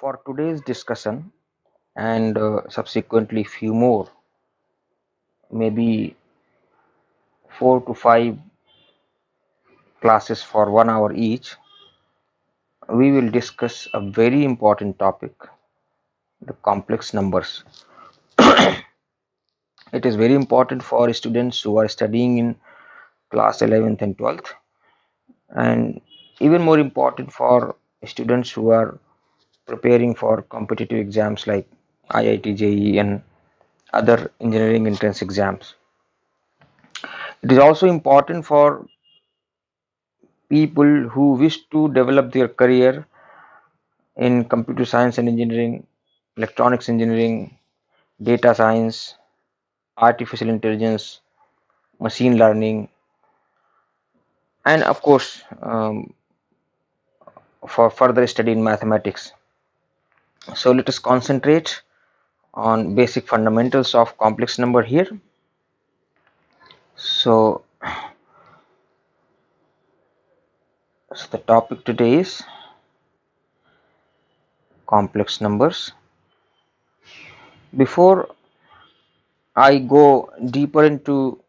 For today's discussion and subsequently few more, maybe 4 to 5 classes for 1 hour each, we will discuss a very important topic, the complex numbers. It is very important for students who are studying in class 11th and 12th, and even more important for students who are preparing for competitive exams like IIT, JEE, and other engineering entrance exams. It is also important for people who wish to develop their career in computer science and engineering, electronics engineering, data science, artificial intelligence, machine learning, and of course, for further study in mathematics. So let us concentrate on basic fundamentals of complex number here. So, so the topic today is complex numbers. Before I go deeper into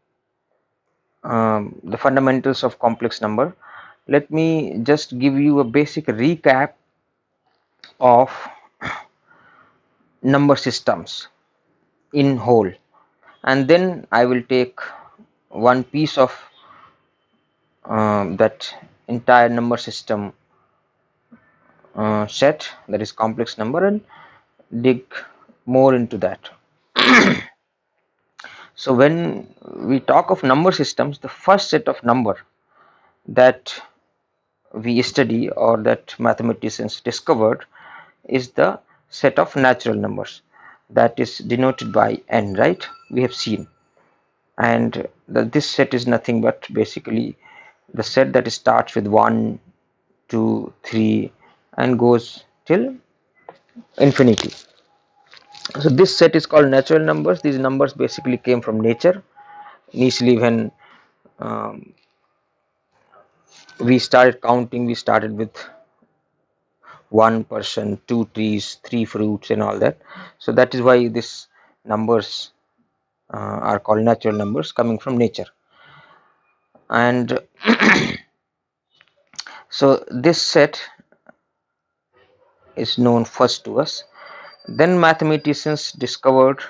the fundamentals of complex number, let me just give you a basic recap of number systems in whole, and then I will take one piece of that entire number system set, that is complex number, and dig more into that. So when we talk of number systems, the first set of number that we study or that mathematicians discovered is the set of natural numbers, that is denoted by n, right? We have seen, and this set is nothing but basically the set that starts with 1, 2, 3 and goes till infinity. So this set is called natural numbers. These numbers basically came from nature. Initially when um, we started counting, we started with one person, two trees, three fruits and all that. So that is why these numbers are called natural numbers coming from nature. And so this set is known first to us. Then mathematicians discovered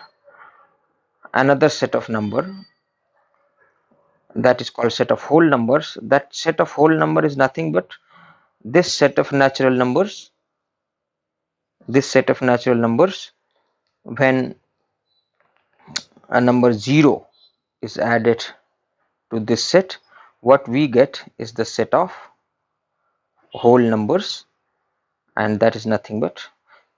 another set of number, that is called set of whole numbers. That set of whole number is nothing but this set of natural numbers. This set of natural numbers, when a number 0 is added to this set, what we get is the set of whole numbers, and that is nothing but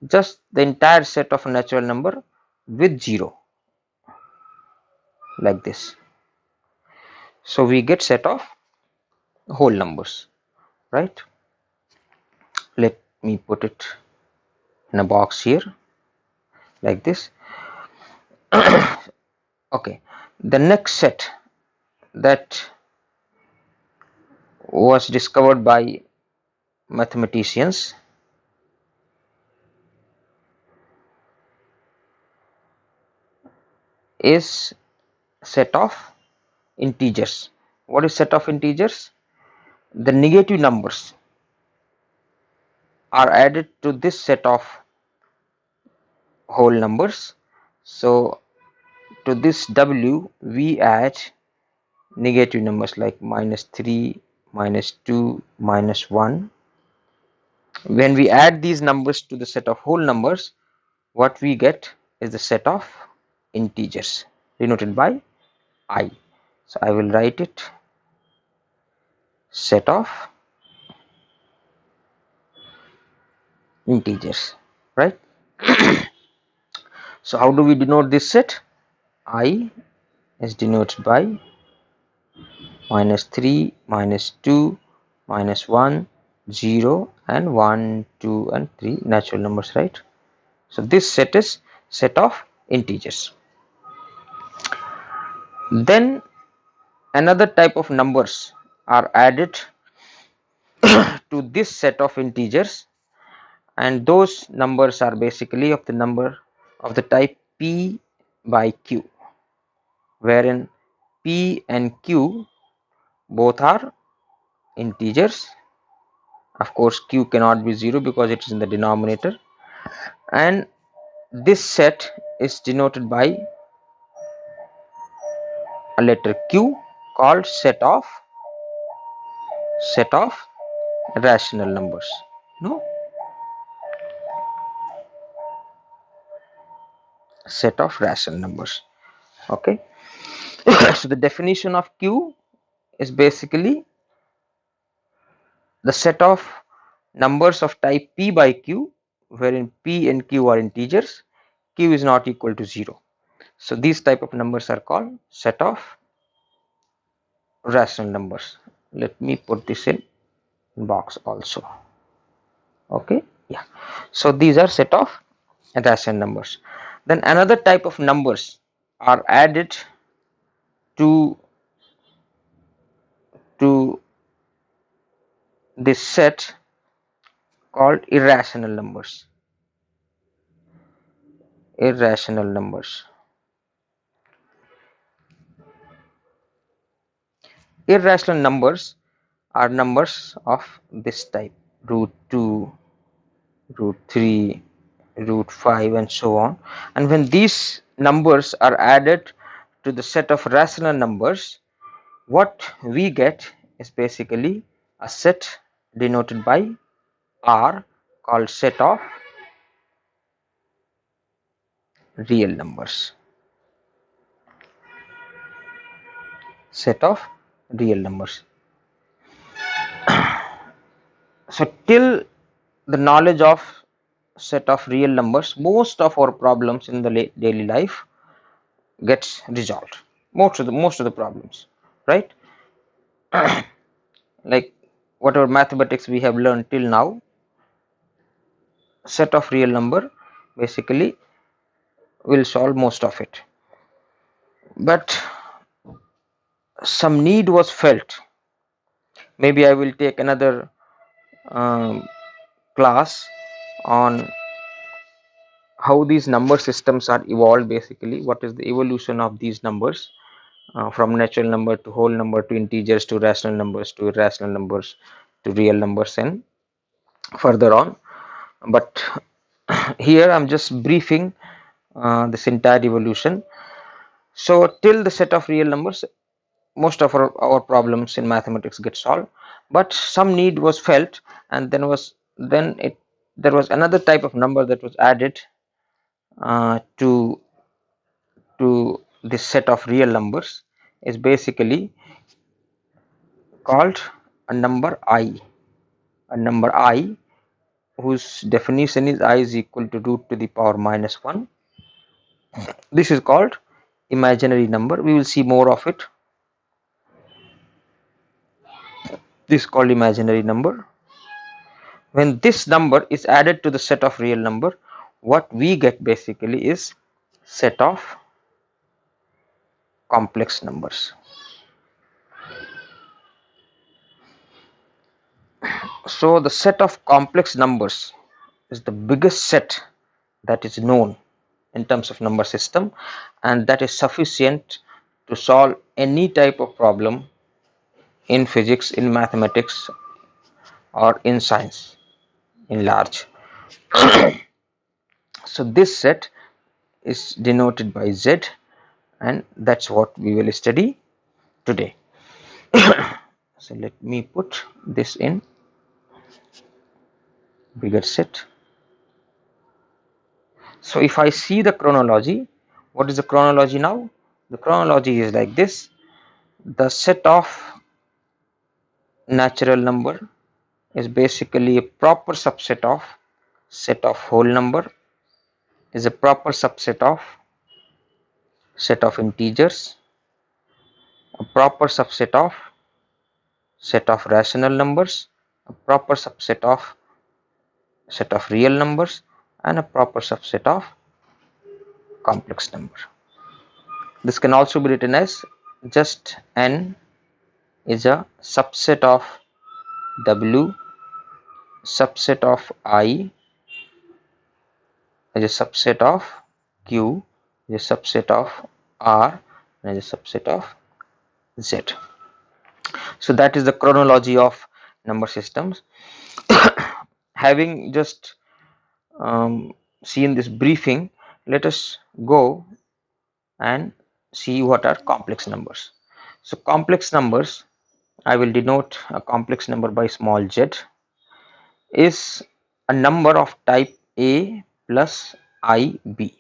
just the entire set of a natural number with 0, like this. So we get set of whole numbers, right? Let me put it in a box here like this. Okay, the next set that was discovered by mathematicians is set of integers. What is set of integers? The negative numbers are added to this set of whole numbers. So to this w we add negative numbers like -3, -2, -1. When we add these numbers to the set of whole numbers, what we get is the set of integers denoted by I. So I will write it, set of integers, right? So how do we denote this set? I is denoted by -3, -2, -1, 0 and 1, 2 and 3 natural numbers, right? So this set is set of integers. Then another type of numbers are added to this set of integers, and those numbers are basically of the number of the type P by Q, wherein P and Q both are integers. Of course, Q cannot be 0 because it is in the denominator, and this set is denoted by a letter Q called set of rational numbers. No, set of rational numbers. Okay. So the definition of Q is basically the set of numbers of type P by Q, wherein P and Q are integers, Q is not equal to 0. So these type of numbers are called set of rational numbers. Let me put this in box also. Okay, yeah. So these are set of rational numbers. Then another type of numbers are added to to this set called irrational numbers. Irrational numbers. Irrational numbers are numbers of this type: root 2, root 3, root 5, and so on. And when these numbers are added to the set of rational numbers, what we get is basically a set denoted by R called set of real numbers. Set of real numbers. So till the knowledge of set of real numbers, most of our problems in the daily life gets resolved. Most of the problems, right? Like whatever mathematics we have learned till now, set of real number basically will solve most of it. But some need was felt. Maybe I will take another um, class on how these number systems are evolved, basically what is the evolution of these numbers, from natural number to whole number to integers to rational numbers to irrational numbers to real numbers and further on. But here I'm just briefing this entire evolution. So till the set of real numbers, most of our problems in mathematics get solved, but some need was felt, and there was another type of number that was added to this set of real numbers, is basically called a number I. A number I whose definition is I is equal to root to the power minus 1. This is called imaginary number. We will see more of it. This is called imaginary number. When this number is added to the set of real number, what we get basically is set of complex numbers. So the set of complex numbers is the biggest set that is known in terms of number system, and that is sufficient to solve any type of problem in physics, in mathematics, or in science in large. So this set is denoted by Z, and that's what we will study today. So let me put this in bigger set. So if I see the chronology, what is the chronology now? The chronology is like this: the set of natural number is basically a proper subset of set of whole number, is a proper subset of set of integers, a proper subset of set of rational numbers, a proper subset of set of real numbers, and a proper subset of complex number. This can also be written as just n is a subset of W, subset of I, as a subset of Q, is a subset of R, and is a subset of Z. So that is the chronology of number systems. Having just seen this briefing, let us go and see what are complex numbers. So complex numbers, I will denote a complex number by small z, is a number of type A plus IB.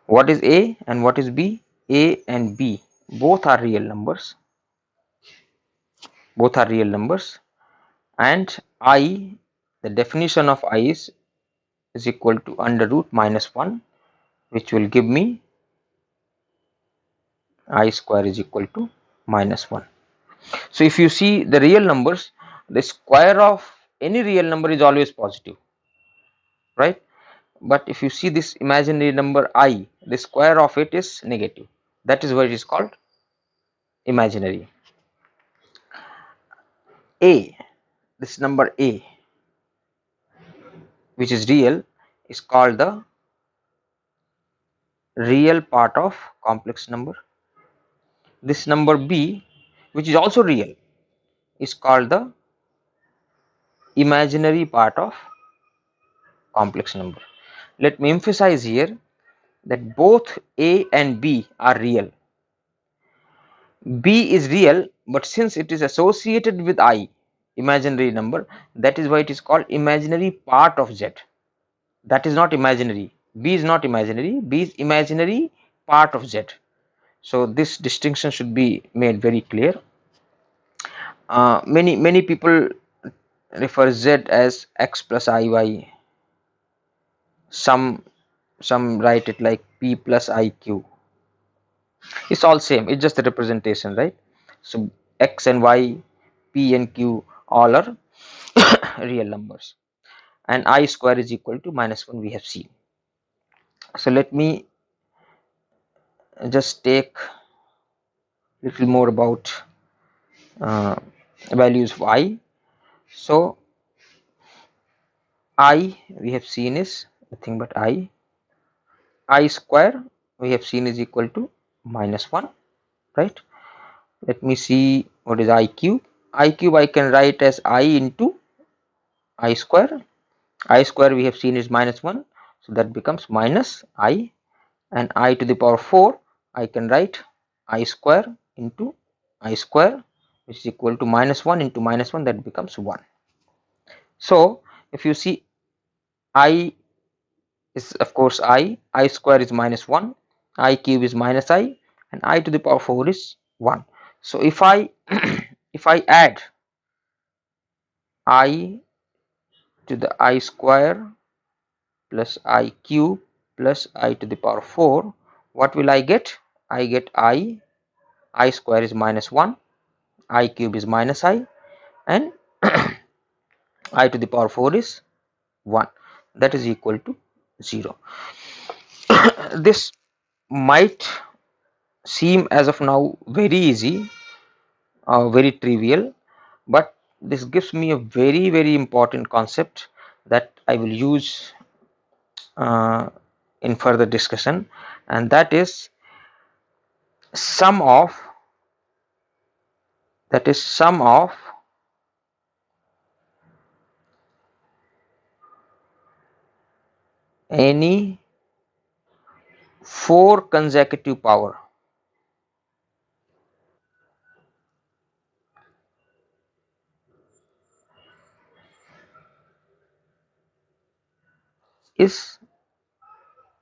What is A and what is B? A and B both are real numbers. Both are real numbers, and I, the definition of I is equal to under root minus 1, which will give me I square is equal to minus 1. So if you see the real numbers, the square of any real number is always positive, right? But if you see this imaginary number I, the square of it is negative. That is why it is called imaginary. A, this number A, which is real, is called the real part of complex number. This number B, which is also real, is called the imaginary part of complex number. Let me emphasize here that both A and B are real. B is real, but since it is associated with I, imaginary number, that is why it is called imaginary part of Z. That is not imaginary. B is not imaginary. B is imaginary part of Z. So this distinction should be made very clear. Many people refer Z as X plus IY. Some write it like P plus IQ. It's all same. It's just a representation, right? So X and Y, P and Q all are real numbers, and I square is equal to minus 1 we have seen. So let me just take little more about uh, values of I. So I we have seen is nothing but I square we have seen is equal to minus 1, right? Let me see what is I cube. I cube I can write as I into I square. I square we have seen is minus 1, so that becomes minus I, and I to the power 4 I can write I square into I square, which is equal to minus 1 into minus 1, that becomes 1. So if you see, I is of course I square is minus 1, I cube is minus I, and I to the power 4 is 1. So if I if I add I to the I square plus I cube plus I to the power 4, what will I get? I get I square is minus 1, I cube is minus I, and I to the power 4 is 1, that is equal to 0. This might seem as of now very easy, very trivial, but this gives me a very important concept that I will use uh, in further discussion, and that is sum of sum of any 4 consecutive power is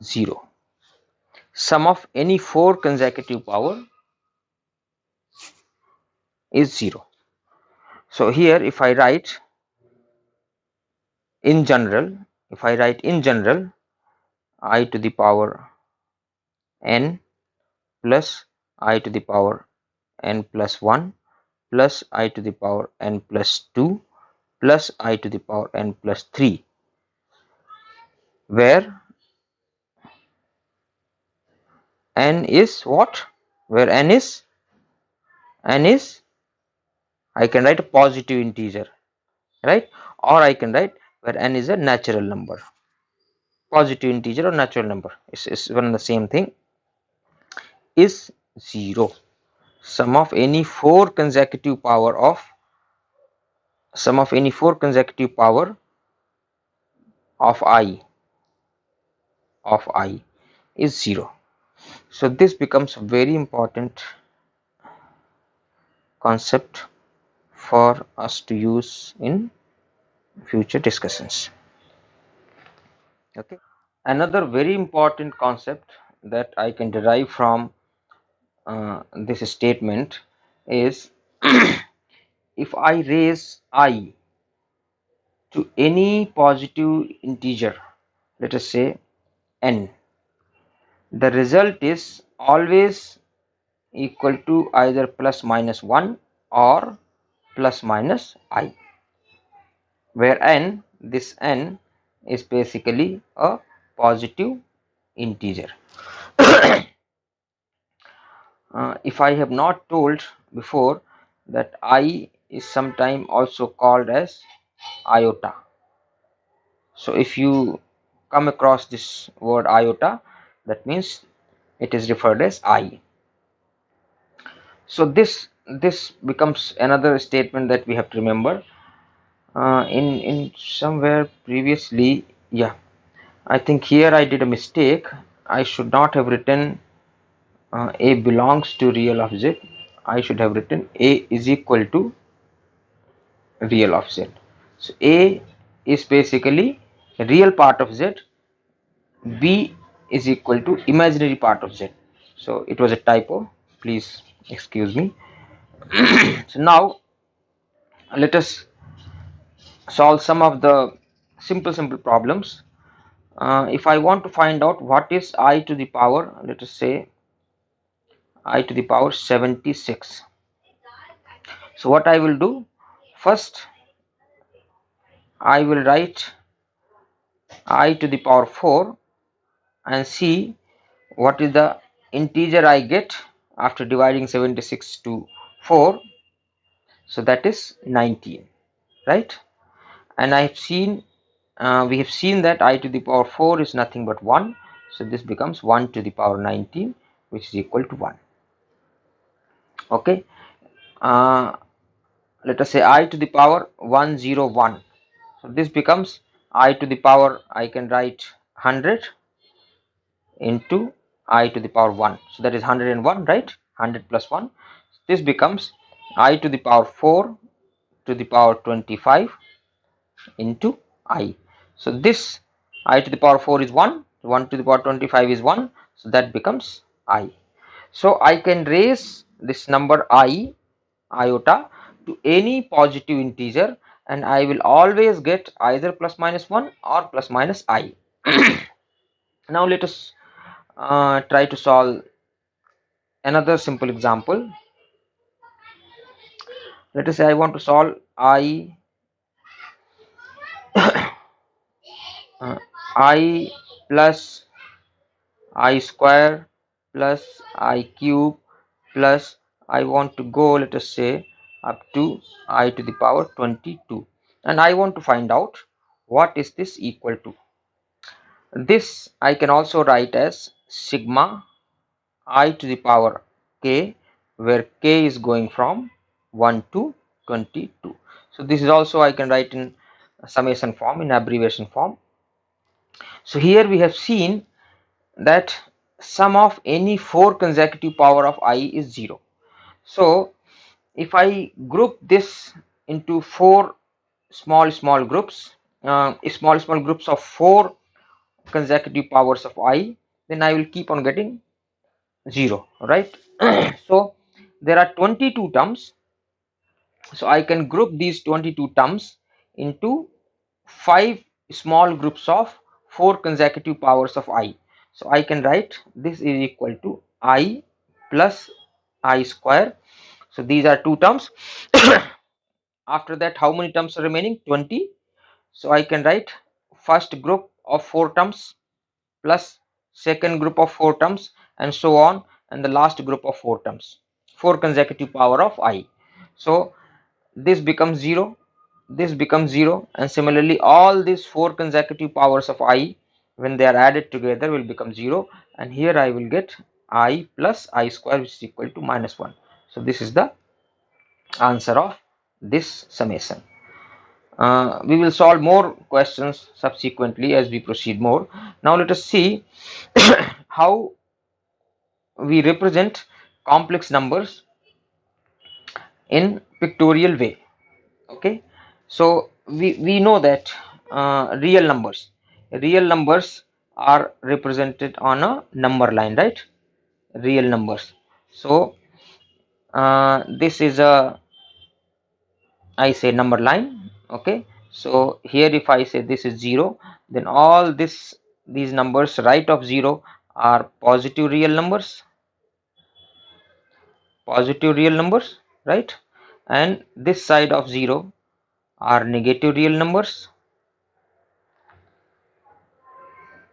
0. Sum of any 4 consecutive power is 0. So here if I write in general, I to the power n plus I to the power n plus 1 plus I to the power n plus 2 plus I to the power n plus 3, where n is what? Where n is I can write a positive integer, right? Or I can write where n is a natural number. positive integer or natural number, is one and the same thing, is 0. Sum of any four consecutive power of I is 0. So this becomes a very important concept for us to use in future discussions. Okay. Another very important concept that I can derive from this statement is if I raise I to any positive integer, let us say n, the result is always equal to either plus minus 1 or plus minus I, where this n is basically a positive integer. If I have not told before that I is sometimes also called as iota. So if you come across this word iota, that means it is referred as I. So this becomes another statement that we have to remember. In somewhere previously, yeah, I think here I did a mistake. I should not have written a belongs to real of z. I should have written a is equal to real of z. So a is basically real part of z, b is equal to imaginary part of z. So it was a typo, please excuse me. So now let us solve some of the simple problems. If I want to find out what is I to the power, let us say I to the power 76. So what I will do, first I will write I to the power 4 and see what is the integer I get after dividing 76 to 4. So that is 19, right? And I have seen we have seen that I to the power 4 is nothing but 1. So this becomes 1 to the power 19, which is equal to 1. Okay. uh, let us say I to the power 101. So this becomes I to the power, I can write 100 into I to the power 1. So that is 101, right? 100 plus 1. This becomes I to the power 4 to the power 25 into I. So this I to the power 4 is 1, 1 to the power 25 is 1. So that becomes I. So I can raise this number I, iota, to any positive integer, and I will always get either plus minus 1 or plus minus I. Now let us try to solve another simple example. Let us say I want to solve I plus I square plus I cube plus I want to go, let us say, up to I to the power 22, and I want to find out what is this equal to. This I can also write as sigma I to the power k, where k is going from 1 to 22. So this is also I can write in summation form, in abbreviation form. So here we have seen that sum of any four consecutive power of I is 0. So if I group this into four small groups, small groups of four consecutive powers of I, then I will keep on getting 0, right? So there are 22 terms. So I can group these 22 terms into 5 small groups of 4 consecutive powers of I. So I can write this is equal to I plus I square. So these are two terms. After that, how many terms are remaining? 20. So I can write first group of 4 terms plus second group of 4 terms and so on, and the last group of 4 terms, 4 consecutive power of I. So this becomes 0, this becomes 0, and similarly all these 4 consecutive powers of I when they are added together will become 0, and here I will get I plus I square, which is equal to -1. So this is the answer of this summation. We will solve more questions subsequently as we proceed more. Now let us see how we represent complex numbers in pictorial way. Okay, so we know that real numbers are represented on a number line, right? Real numbers. So this is a, I say, number line. Okay, so here if I say this is 0, then all these numbers right of 0 are positive real numbers, right? And this side of 0 are negative real numbers.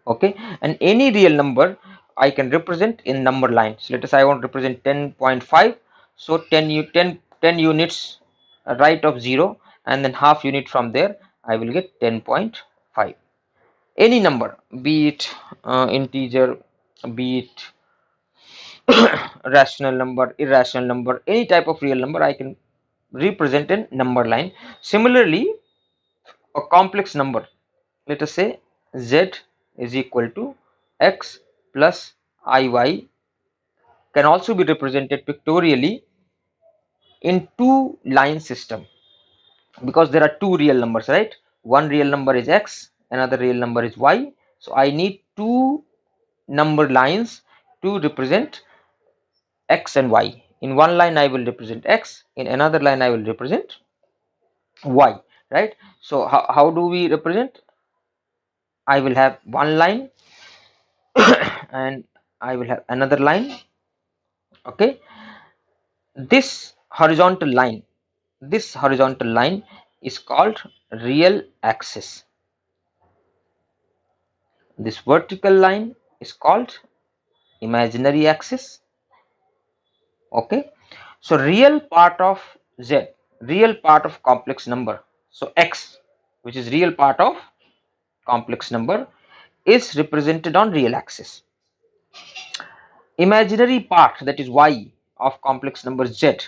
Okay, and any real number I can represent in number line. So let us say I want to represent 10.5, so 10 units right of 0, and then half unit from there I will get 10.5. Any number, be it integer, be it rational number, irrational number, any type of real number I can represent in number line. Similarly, a complex number, let us say z is equal to x plus iy, can also be represented pictorially in two line system, because there are two real numbers, right? One real number is x, another real number is y, so I need two number lines to represent x and y. In one line I will represent x, in another line I will represent y, right? So how do we represent? I will have one line and I will have another line. Okay, this horizontal line is called real axis. This vertical line is called imaginary axis. Okay, so real part of z, real part of complex number, so x, which is real part of complex number, is represented on real axis. Imaginary part, that is y, of complex number z,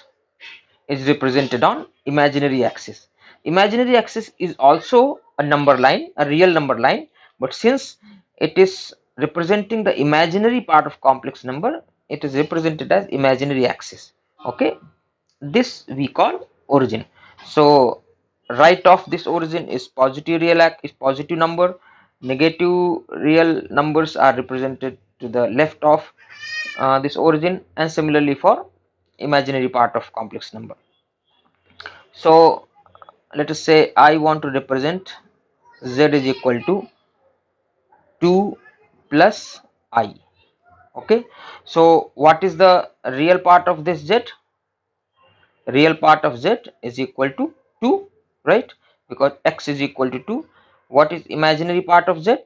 is represented on imaginary axis. Imaginary axis is also a number line, a real number line, but since it is representing the imaginary part of complex number, it is represented as imaginary axis. Okay, this we call origin. So right of this origin is positive number, negative real numbers are represented to the left of this origin, and similarly for imaginary part of complex number. So let us say I want to represent z is equal to 2 plus I. Okay, so what is the real part of this z? Real part of z is equal to 2, right? Because x is equal to 2. What is imaginary part of z?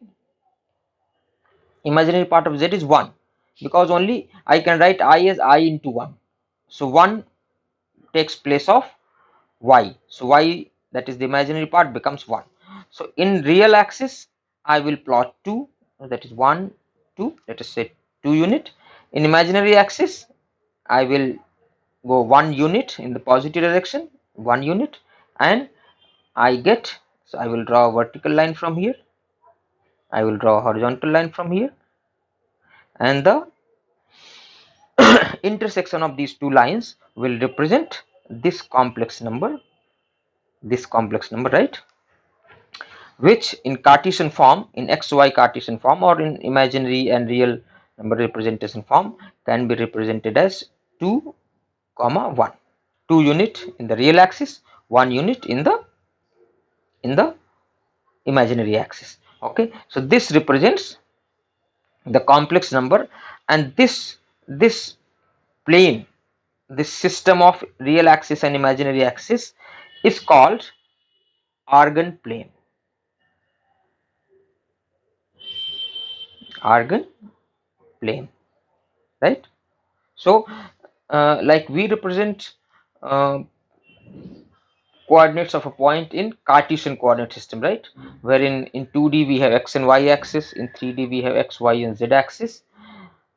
Imaginary part of z is 1, because only I can write I as I into 1. So 1 takes place of y, so y, that is the imaginary part, becomes 1. So in real axis I will plot 2, that is 1 2, let us say 2 unit. In imaginary axis I will go 1 unit in the positive direction, 1 unit, and I get, so I will draw a vertical line from here, I will draw a horizontal line from here, and the intersection of these two lines will represent this complex number, right? Which in Cartesian form, in xy Cartesian form, or in imaginary and real number representation form, can be represented as 2 comma 1. 2 unit in the real axis, 1 unit in the imaginary axis. Okay, so this represents the complex number, and this plane, this system of real axis and imaginary axis, is called Argand plane. Argand plane, right? So like we represent uh, coordinates of a point in Cartesian coordinate system, right? Wherein in 2D we have x and y axis, in 3D we have x, y, and z axis,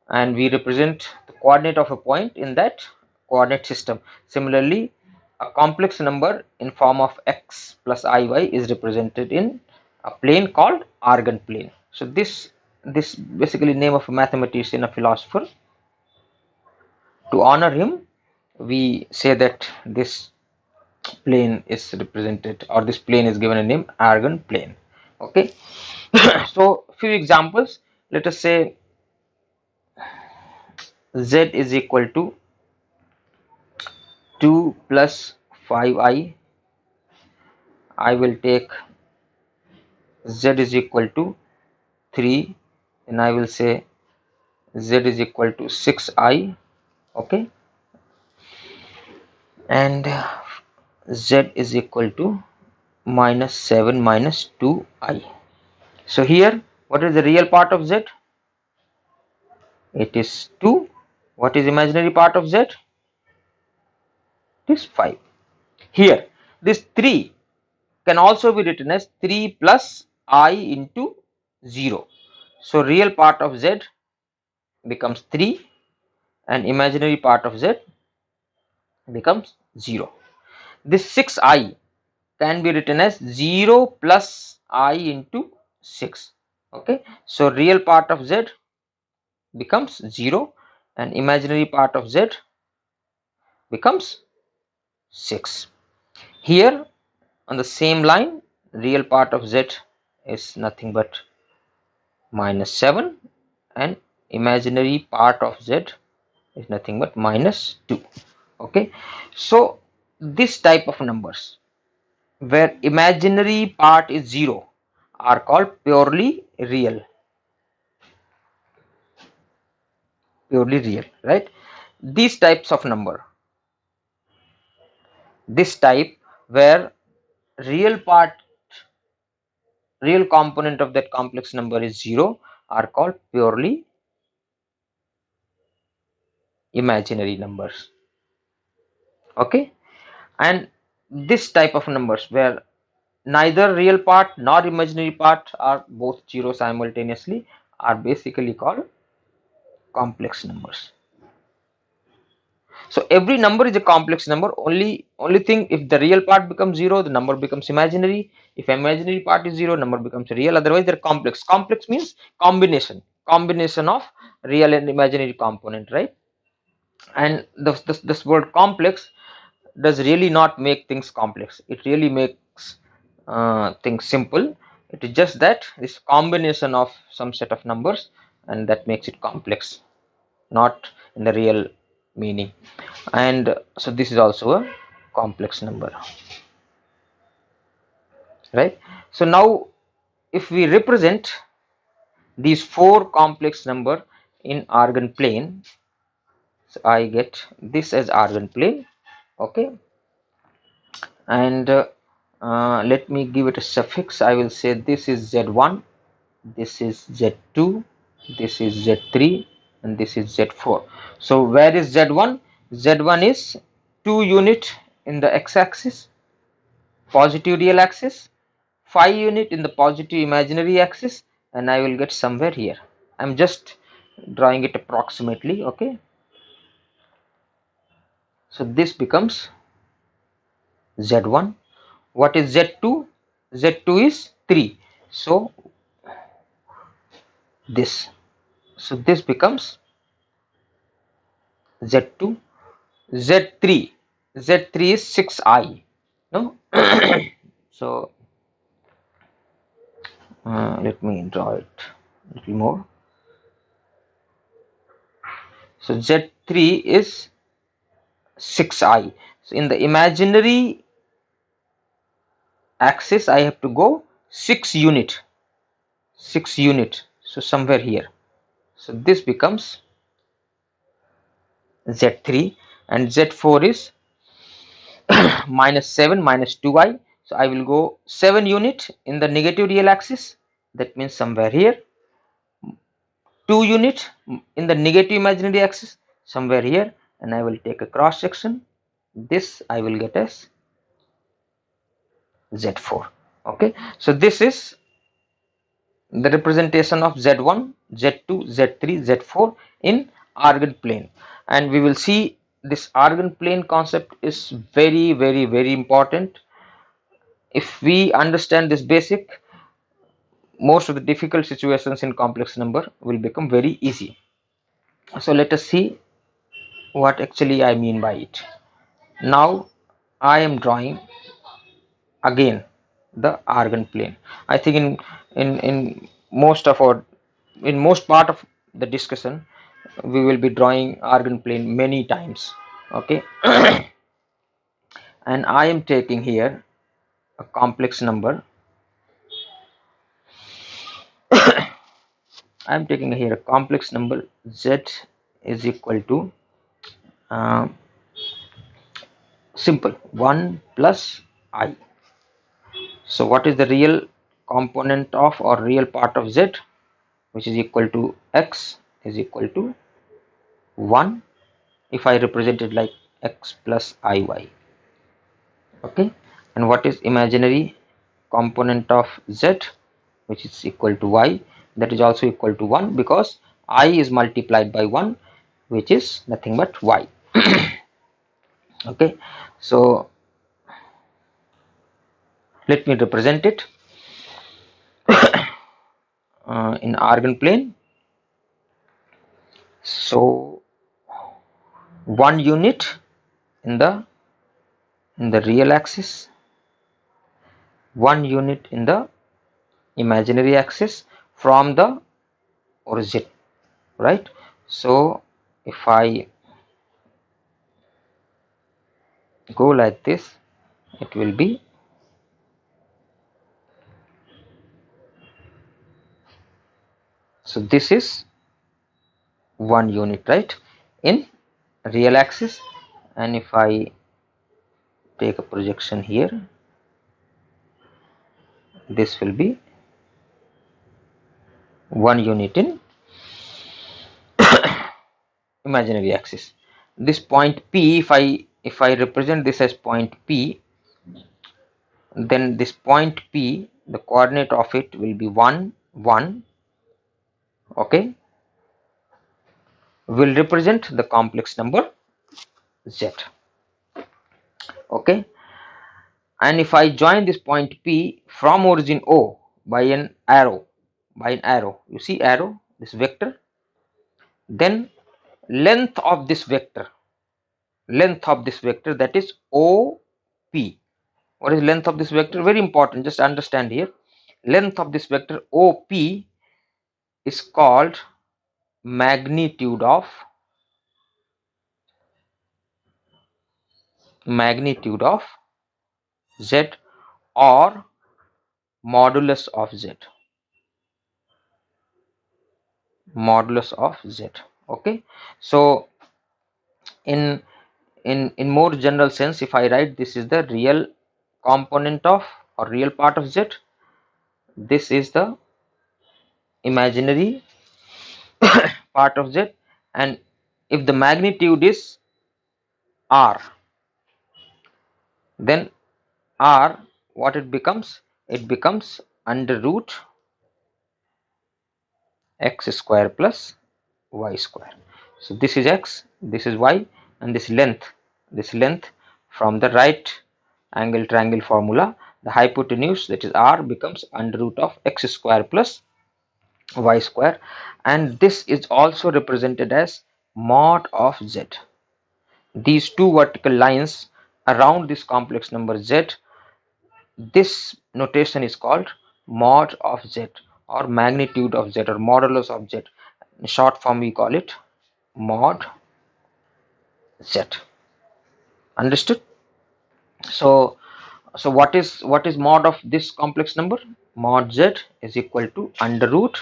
and we represent the coordinate of a point in that coordinate system. Similarly, a complex number in form of x plus iy is represented in a plane called Argand plane. So this basically name of a mathematician, a philosopher. To honor him, we say that this plane is represented, or this plane is given a name Argand plane. Okay. So few examples. Let us say z is equal to 2 plus 5i. I will take z is equal to 3, and I will say z is equal to 6i. Okay, and z is equal to minus 7 minus 2i. So here, what is the real part of z? It is 2. What is imaginary part of z? It is 5. Here, this 3 can also be written as 3 plus I into 0. So real part of z becomes 3 and imaginary part of z becomes 0. This 6i can be written as 0 plus I into 6. Okay, so real part of z becomes 0 and imaginary part of z becomes 6. Here on the same line, real part of z is nothing but minus 7 and imaginary part of z is nothing but minus 2. Okay, so this type of numbers where imaginary part is 0 are called purely real, right? These types of number, this type where real part, real component of that complex number is 0 are called purely imaginary numbers. Okay, and this type of numbers where neither real part nor imaginary part are both 0 simultaneously are basically called complex numbers. So every number is a complex number. Only thing, if the real part becomes 0, the number becomes imaginary. If imaginary part is 0, number becomes real. Otherwise, they're complex. Complex means combination of real and imaginary component, right? And this word complex does really not make things complex. It really makes things simple. It is just that this combination of some set of numbers, and that makes it complex, not in the real meaning. And so this is also a complex number, right? So now if we represent these four complex number in Argand plane, so I get this as Argand plane. Okay, and let me give it a suffix. I will say this is z1, this is z2, this is z3, and this is z4. So where is z1? Z1 is 2 unit in the x-axis, positive real axis, 5 unit in the positive imaginary axis, and I will get somewhere here. I'm just drawing it approximately. Okay, so this becomes z1. What is z2? Z2 is 3. So this. So this becomes z2. Z3. Z3 is 6i. No? So let me draw it a little more. So z3 is 6i. So in the imaginary axis, I have to go 6 unit. 6 unit. So somewhere here. So this becomes z3, and z4 is minus 7 minus 2i. So I will go 7 unit in the negative real axis. That means somewhere here. 2 unit in the negative imaginary axis, somewhere here, and I will take a cross section. This I will get as Z4. Okay, so this is the representation of Z1, Z2, Z3, Z4 in Argand plane, and we will see this Argand plane concept is very important. If we understand this basic, most of the difficult situations in complex number will become very easy. So let us see what actually I mean by it. Now I am drawing again the Argand plane. I think in most of our in most part of the discussion we will be drawing Argand plane many times. Okay, and I am taking here a complex number. I am taking here a complex number z is equal to uh, simple 1 plus I. So what is the real component of or real part of z, which is equal to x is equal to 1 if I represent it like x plus iy. Okay, and what is imaginary component of z, which is equal to y, that is also equal to 1 because I is multiplied by 1, which is nothing but y. Okay, so let me represent it in Argand plane. So 1 unit in the real axis, 1 unit in the imaginary axis from the origin, right? So if I go like this, it will be so this is 1 unit, right, in real axis, and if I take a projection here, this will be 1 unit in imaginary axis. This point P, if I represent this as point P, then this point P, the coordinate of it will be 1 1. Okay, will represent the complex number z. Okay, and if I join this point P from origin O by an arrow, you see arrow, this vector, then length of this vector, that is OP. What is length of this vector? Very important, just understand here. Length of this vector OP is called magnitude of z or modulus of z. Okay, so in more general sense, if I write this is the real component of or real part of z, this is the imaginary part of z, and if the magnitude is r, then r, what it becomes, it becomes under root x square plus y square. So this is x, this is y, and this length from the right angle triangle formula, the hypotenuse, that is r, becomes under root of x square plus y square, and this is also represented as mod of z. These two vertical lines around this complex number z, this notation is called mod of z or magnitude of z or modulus of z. In short form we call it mod z. Understood? So what is mod of this complex number? Mod z is equal to under root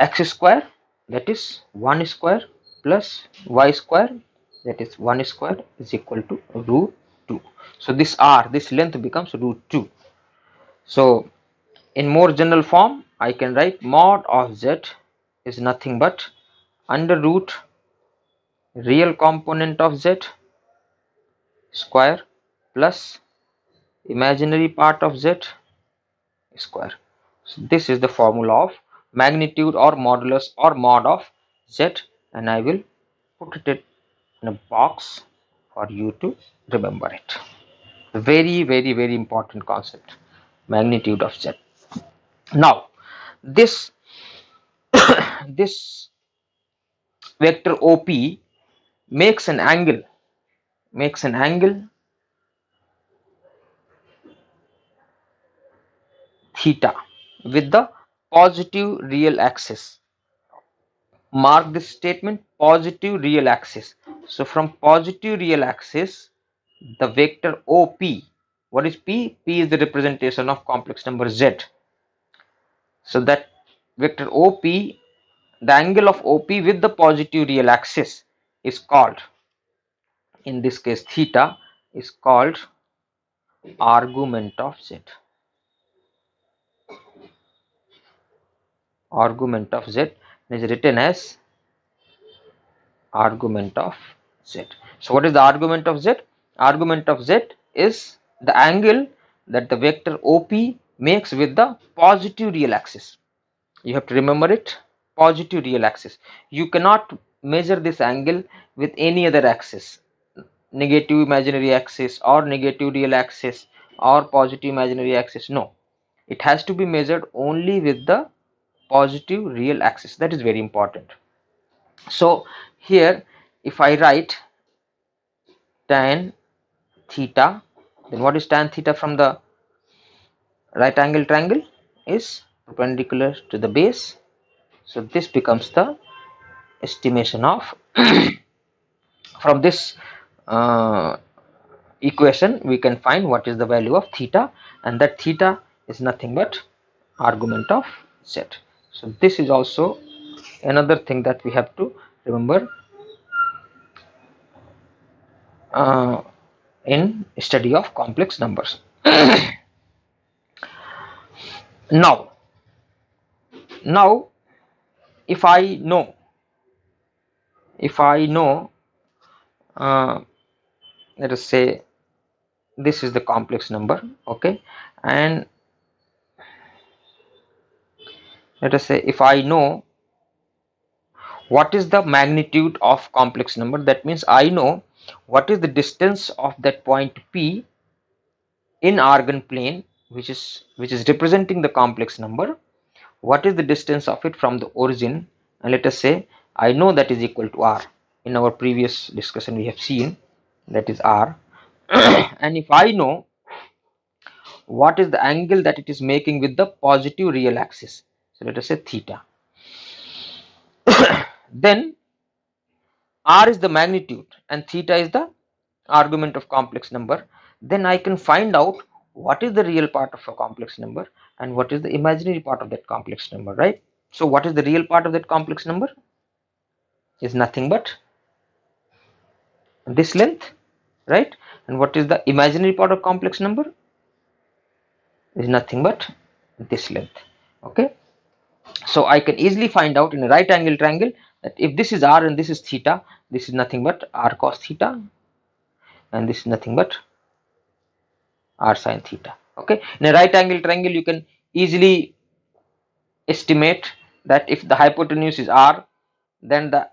x square, that is 1 square, plus y square, that is 1 square, is equal to root 2. So this r, this length becomes root 2. So in more general form, I can write mod of z is nothing but under root real component of z square plus imaginary part of z square. So this is the formula of magnitude or modulus or mod of z, and I will put it in a box for you to remember it. Very, very, very important concept, magnitude of z. Now, this this vector OP makes an angle, makes an angle theta with the positive real axis. Mark this statement, positive real axis. So from positive real axis, the vector OP, what is P? P is the representation of complex number Z. So that vector OP, the angle of OP with the positive real axis is called, in this case theta, is called argument of Z. Argument of Z is written as argument of Z. So what is the argument of Z? Argument of Z is the angle that the vector OP makes with the positive real axis. You have to remember it, positive real axis. You cannot measure this angle with any other axis, negative imaginary axis or negative real axis or positive imaginary axis. No, it has to be measured only with the positive real axis. That is very important. So here if I write tan theta, then what is tan theta from the right angle triangle? Is perpendicular to the base. So this becomes the estimation of from this uh, equation we can find what is the value of theta, and that theta is nothing but argument of z. So this is also another thing that we have to remember uh, in study of complex numbers. now now if I know, if I know uh, let us say this is the complex number, okay, and let us say if I know what is the magnitude of complex number, that means I know what is the distance of that point P in argon plane, which is representing the complex number. What is the distance of it from the origin? And let us say I know that is equal to r. In our previous discussion we have seen that is r. And if I know what is the angle that it is making with the positive real axis, so let us say theta, then r is the magnitude and theta is the argument of complex number, then I can find out what is the real part of a complex number and what is the imaginary part of that complex number, right? So what is the real part of that complex number? Is nothing but this length, right? And what is the imaginary part of complex number? Is nothing but this length, okay? So I can easily find out in a right angle triangle that if this is r and this is theta, this is nothing but r cos theta, and this is nothing but r sin theta, okay? In a right angle triangle you can easily estimate that if the hypotenuse is r, then the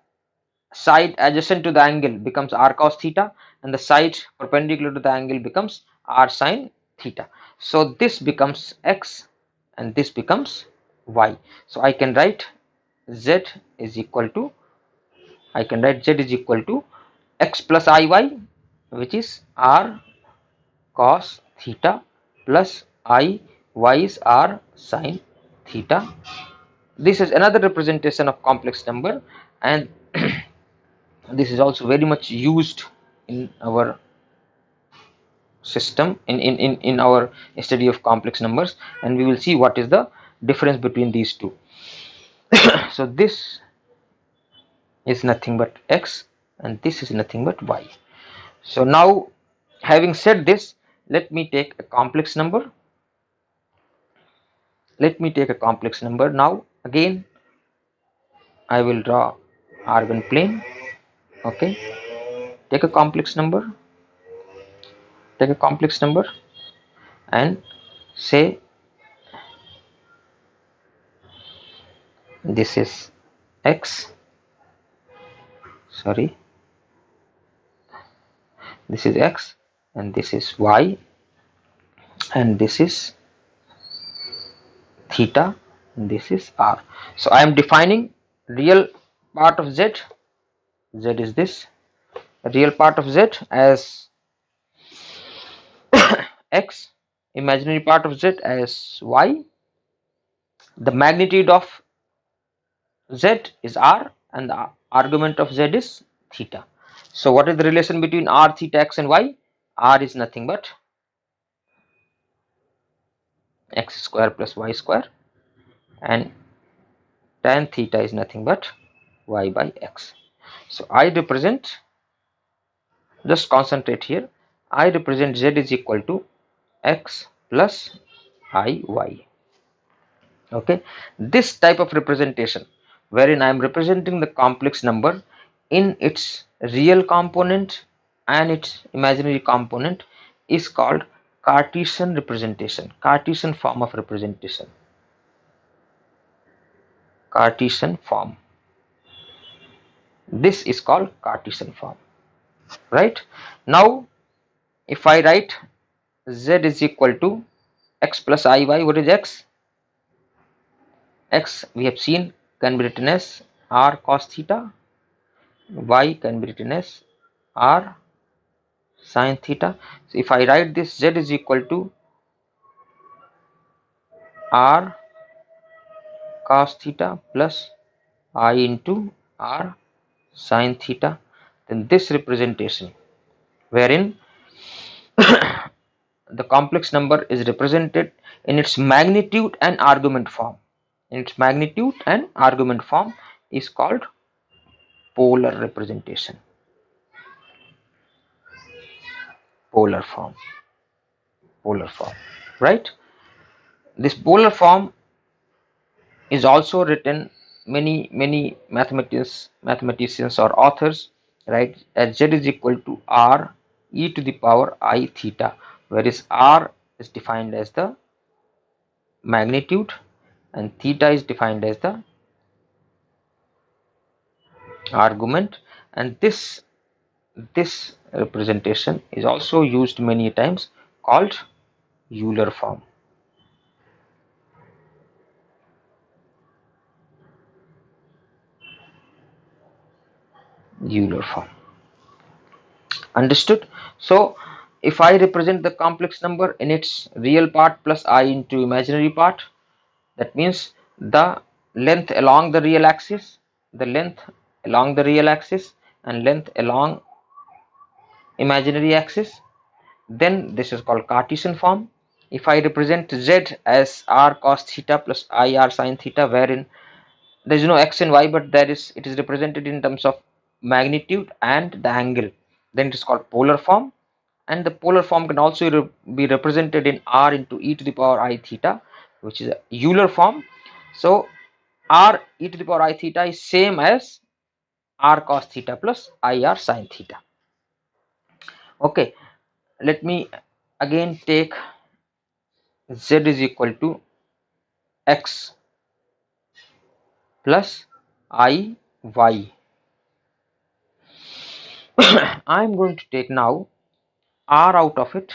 side adjacent to the angle becomes r cos theta and the side perpendicular to the angle becomes r sin theta. So this becomes x and this becomes y. So I can write z is equal to, I can write z is equal to x plus iy, which is r cos theta, plus I y is r sin theta. This is another representation of complex number, and this is also very much used in our system in our study of complex numbers, and we will see what is the difference between these two. So this is nothing but x and this is nothing but y. So now having said this, let me take a complex number. Let me take a complex number. Now again I will draw argon plane, okay, take a complex number take a complex number and say this is x, sorry, this is x and this is y and this is theta and this is r. So I am defining real part of z, z is this, real part of z as x, imaginary part of z as y, the magnitude of z is r and the argument of z is theta. So what is the relation between r, theta, x and y? R is nothing but x square plus y square and tan theta is nothing but y by x. So I represent, just concentrate here, I represent z is equal to x plus iy. Okay, this type of representation wherein I am representing the complex number in its real component and its imaginary component is called Cartesian representation, Cartesian form of representation, Cartesian form. This is called Cartesian form, right? Now if I write z is equal to x plus iy, what is x? X we have seen can be written as r cos theta, y can be written as r sin theta. So if I write this, z is equal to r cos theta plus I into r sin theta, then this representation wherein the complex number is represented in its magnitude and argument form, in its magnitude and argument form is called polar representation, polar form, polar form, right? This polar form is also written, many mathematicians or authors write as z is equal to r e to the power I theta, whereas r is defined as the magnitude and theta is defined as the argument, and this representation is also used many times called Euler form, Euler form. Understood? So if I represent the complex number in its real part plus I into imaginary part, that means the length along the real axis, the length along the real axis and length along imaginary axis, then this is called Cartesian form. If I represent z as r cos theta plus I r sin theta, wherein there is no x and y but it is represented in terms of magnitude and the angle, then it is called polar form. And the polar form can also be represented in r into e to the power I theta, which is a Euler form. So r e to the power I theta is same as r cos theta plus I r sin theta. Okay, let me again take z is equal to x plus I y. I am going to take now r out of it.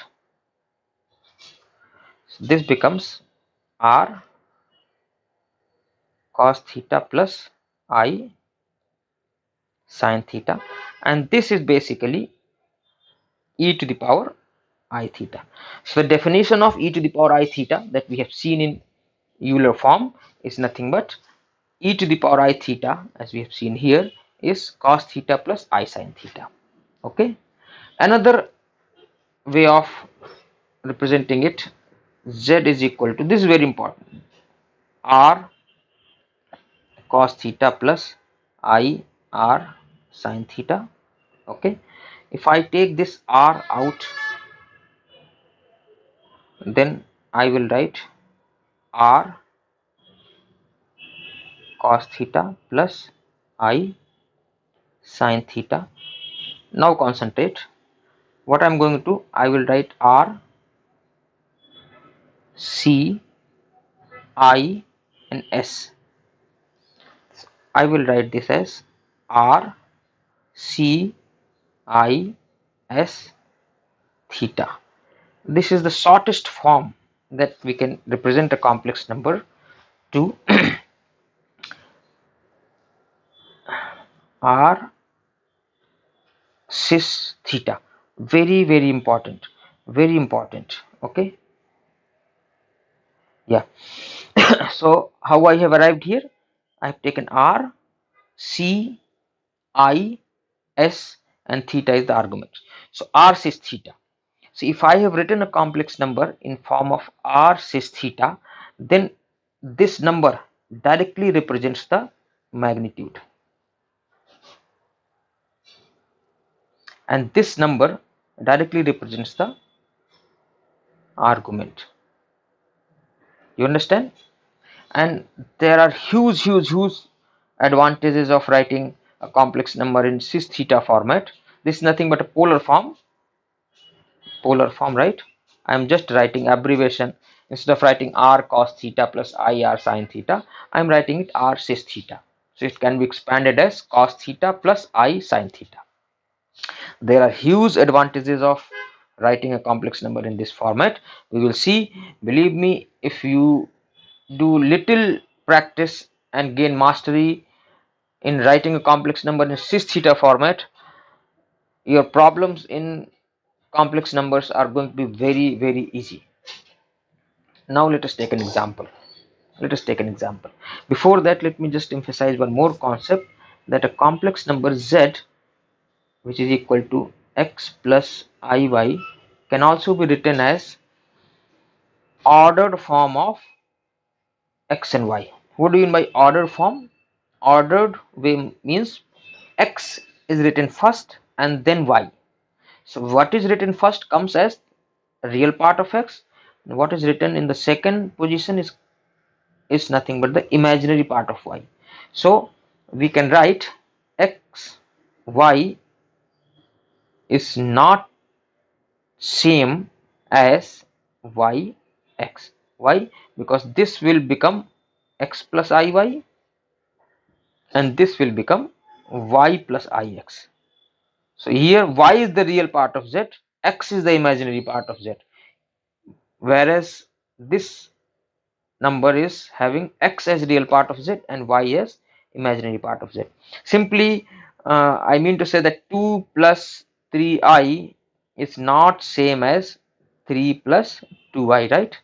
This becomes r cos theta plus I sin theta, and this is basically e to the power I theta. So the definition of e to the power I theta that we have seen in Euler form is nothing but e to the power I theta, as we have seen here, is cos theta plus I sin theta. Okay, another way of representing it, z is equal to, this is very important, r cos theta plus I r sin theta. Okay, if I take this r out, then I will write r cos theta plus I sin theta. Now concentrate, what I'm going to do, I will write R, C, I and S. I will write this as R, C, I, S, theta. This is the shortest form that we can represent a complex number to. R cis theta. Very important. Very important. Okay. Yeah. So how I have arrived here? I have taken R, C, I, S and theta is the argument. So R cis theta. So if I have written a complex number in form of R cis theta, then this number directly represents the magnitude, and this number directly represents the argument. You understand? And there are huge advantages of writing a complex number in cis theta format. This is nothing but a polar form, right? I am just writing abbreviation. Instead of writing r cos theta plus I r sin theta, I am writing it r cis theta. So it can be expanded as cos theta plus I sin theta. There are huge advantages of writing a complex number in this format. We will see. Believe me, if you do little practice and gain mastery in writing a complex number in cis theta format, your problems in complex numbers are going to be very easy. Now let us take an example. Before that, let me just emphasize one more concept, that a complex number z, which is equal to x plus iy, can also be written as ordered form of x and y. What do you mean by ordered form? Ordered way means x is written first and then y. So what is written first comes as real part of x. What is written in the second position is nothing but the imaginary part of y. So we can write x y is not same as y x. Why? Because this will become x plus iy and this will become y plus ix. So here y is the real part of z, x is the imaginary part of z, whereas this number is having x as real part of z and y as imaginary part of z. Simply, I mean to say that 2 plus 3i is not same as 3 plus 2i, right?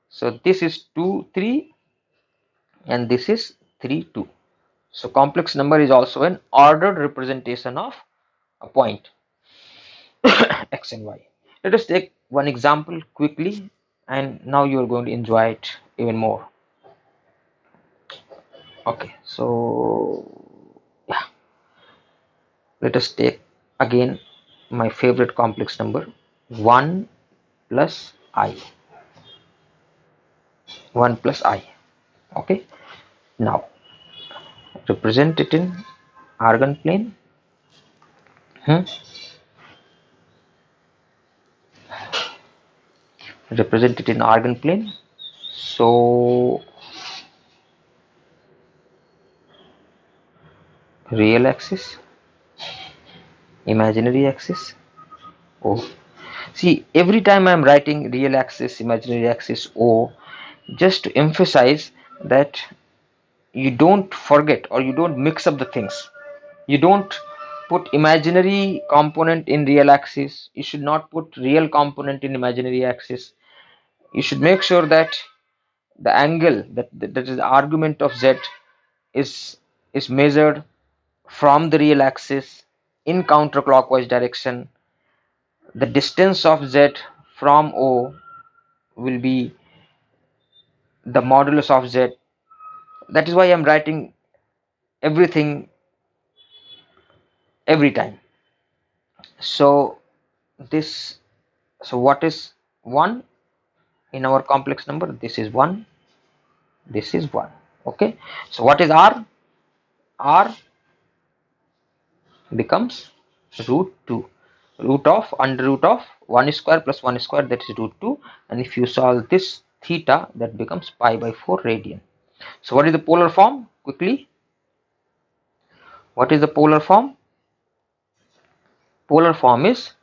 So this is 2 3 and this is 3 2. So complex number is also an ordered representation of a point x and y. Let us take one example quickly, and now you are going to enjoy it even more. Okay, so yeah, let us take again my favorite complex number, 1 plus I. 1 plus I. Okay, now represent it in Argand plane. Represent it in Argand plane. So real axis, imaginary axis. Oh, see, every time I'm writing real axis, imaginary axis, O, just to emphasize that you don't forget or you don't mix up the things. You don't put imaginary component in real axis. You should not put real component in imaginary axis. You should make sure that the angle that is the argument of z is measured from the real axis in counterclockwise direction. The distance of z from O will be the modulus of z. That is why I'm writing everything every time. So this, so what is 1 in our complex number? This is 1, this is 1. Okay, so what is r? R becomes root 2. root of under root of 1 square plus 1 square, that is root 2, and if you solve this theta, that becomes pi by 4 radian. So what is the polar form? Quickly, what is the polar form? Polar form is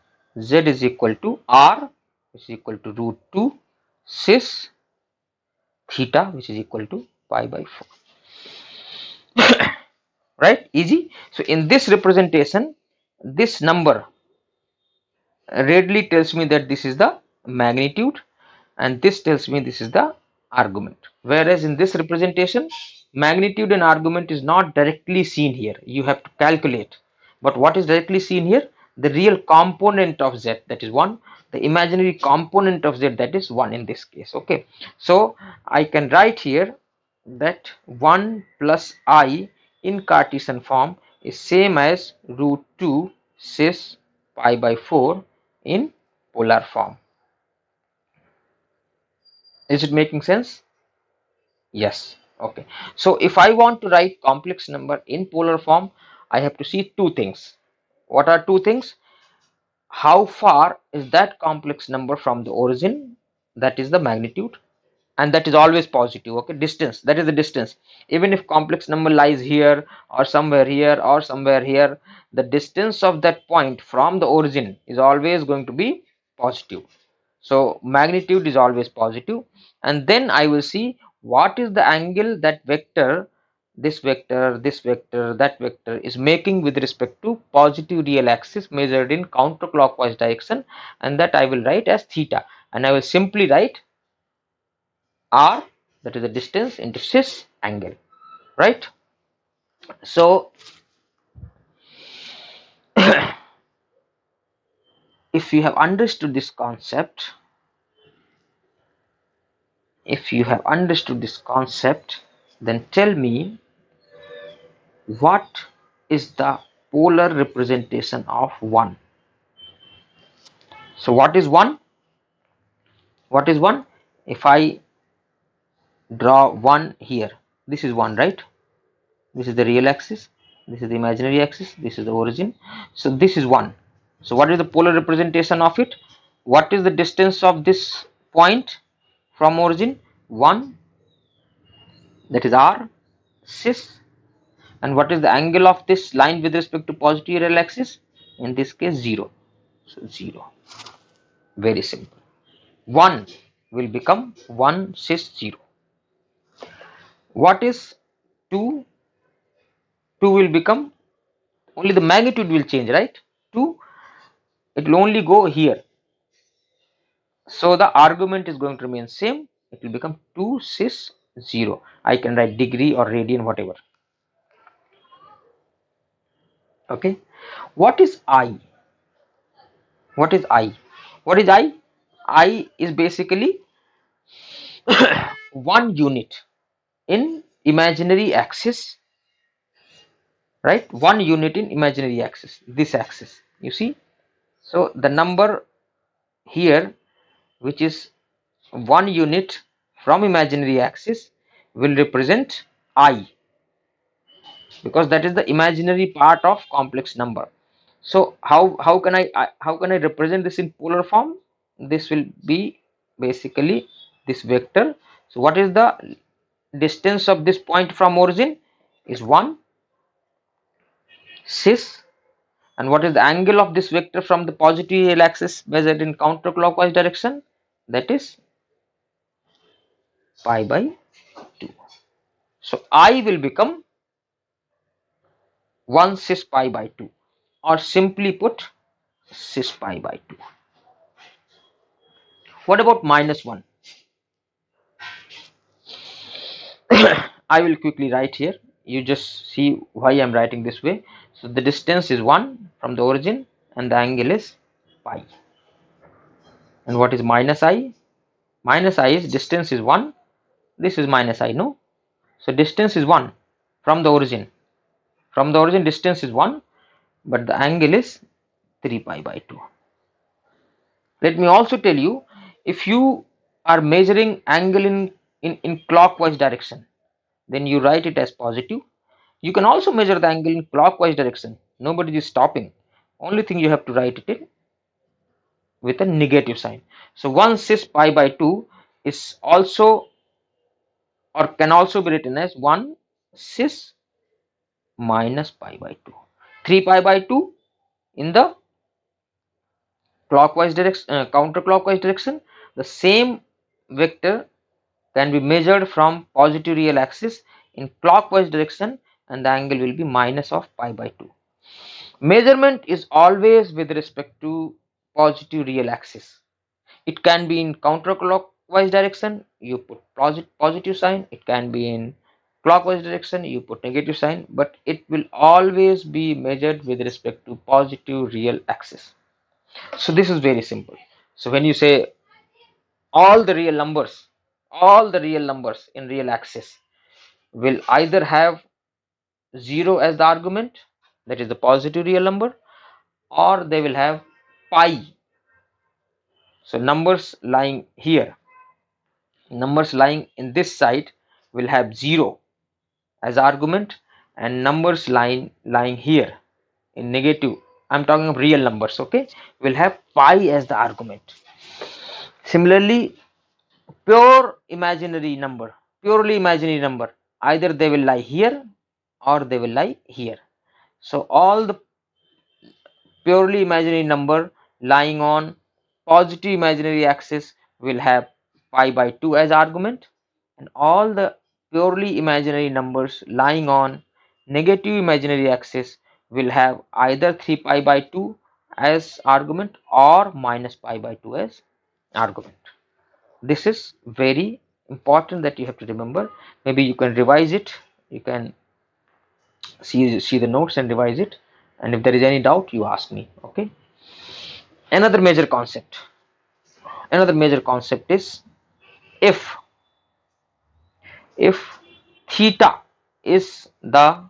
z is equal to r, which is equal to root 2 cis theta, which is equal to pi by 4. Right, easy. So in this representation, this number readily tells me that this is the magnitude, and this tells me this is the argument. Whereas in this representation, magnitude and argument is not directly seen here, you have to calculate. But what is directly seen here? The real component of z, that is 1, the imaginary component of z, that is 1 in this case. Okay, so I can write here that 1 plus I in Cartesian form is same as root 2 cis pi by 4 in polar form. Is it making sense? Yes. Okay. So if I want to write complex number in polar form, I have to see two things. What are two things? How far is that complex number from the origin? That is the magnitude, and that is always positive. Okay, distance, that is the distance. Even if complex number lies here or somewhere here or somewhere here, the distance of that point from the origin is always going to be positive. So magnitude is always positive, and then I will see what is the angle that vector, this vector, this vector, that vector is making with respect to positive real axis measured in counterclockwise direction, and that I will write as theta, and I will simply write r, that is the distance, into cis angle, right? So if you have understood this concept, then tell me, what is the polar representation of 1? So what is 1? What is 1? If I draw 1 here, this is 1, right? This is the real axis, this is the imaginary axis, this is the origin. So this is 1. So what is the polar representation of it? What is the distance of this point from origin? 1, that is r cis. And what is the angle of this line with respect to positive real axis? In this case, 0. So 0. Very simple. 1 will become 1 cis 0. What is 2? 2 will become, only the magnitude will change, right? 2, it will only go here. So the argument is going to remain same. It will become 2 cis 0. I can write degree or radian, whatever. Okay. What is I? What is I? What is I? I is basically 1 unit in imaginary axis, right? 1 unit in imaginary axis, this axis, you see. So the number here, which is 1 unit from imaginary axis, will represent I, because that is the imaginary part of complex number. So how can I represent this in polar form? This will be basically this vector. So what is the distance of this point from origin? Is 1 cis. And what is the angle of this vector from the positive real axis measured in counterclockwise direction? That is pi by 2. So I will become 1 cis pi by 2, or simply put, cis pi by 2. What about minus 1? I will quickly write here. You just see why I am writing this way. So the distance is 1 from the origin, and the angle is pi. And what is minus I? Minus I is, distance is 1. This is minus I, no? So distance is 1 from the origin. From the origin, distance is 1, but the angle is 3 pi by 2. Let me also tell you, if you are measuring angle in clockwise direction, then you write it as positive. You can also measure the angle in clockwise direction. Nobody is stopping. Only thing you have to write it in with a negative sign. So 1 cis pi by 2 is also, or can also be written as 1 cis minus pi by 2. 3 pi by 2 in the clockwise direction, counterclockwise direction. The same vector can be measured from positive real axis in clockwise direction, and the angle will be minus of pi by 2. Measurement is always with respect to positive real axis. It can be in counterclockwise direction, you put positive sign. It can be in clockwise direction, you put negative sign, but it will always be measured with respect to positive real axis. So this is very simple. So when you say all the real numbers, all the real numbers in real axis will either have 0 as the argument, that is the positive real number, or they will have pi. So numbers lying in this side will have 0 as argument, and numbers lying here in negative, I'm talking of real numbers, okay, will have pi as the argument. Similarly, purely imaginary number, either they will lie here or they will lie here. So all the purely imaginary number lying on positive imaginary axis will have pi by 2 as argument, and all the purely imaginary numbers lying on negative imaginary axis will have either 3 pi by 2 as argument or minus pi by 2 as argument. This is very important that you have to remember. Maybe you can revise it, you can see the notes and revise it, and if there is any doubt you ask me, okay. Another major concept, is if if theta is the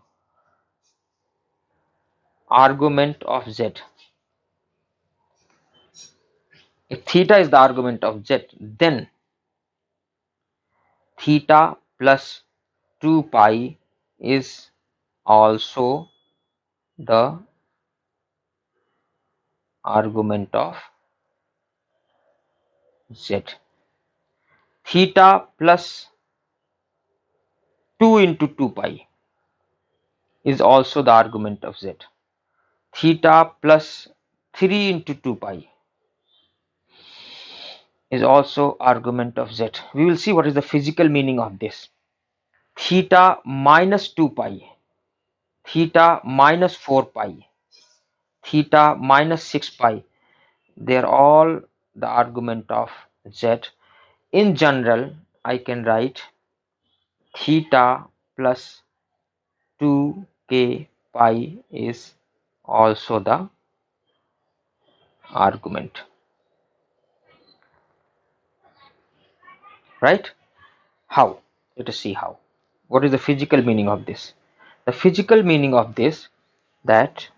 argument of z, if theta is the argument of z, then theta plus 2 pi is also the argument of z. Theta plus 2 into 2 pi is also the argument of z. Theta plus 3 into 2 pi is also argument of z. We will see what is the physical meaning of this. Theta minus 2 pi, theta minus 4 pi, theta minus 6 pi, they are all the argument of z. In general, I can write theta plus 2k pi is also the argument, right? How? Let us see how. What is the physical meaning of this? The physical meaning of this, that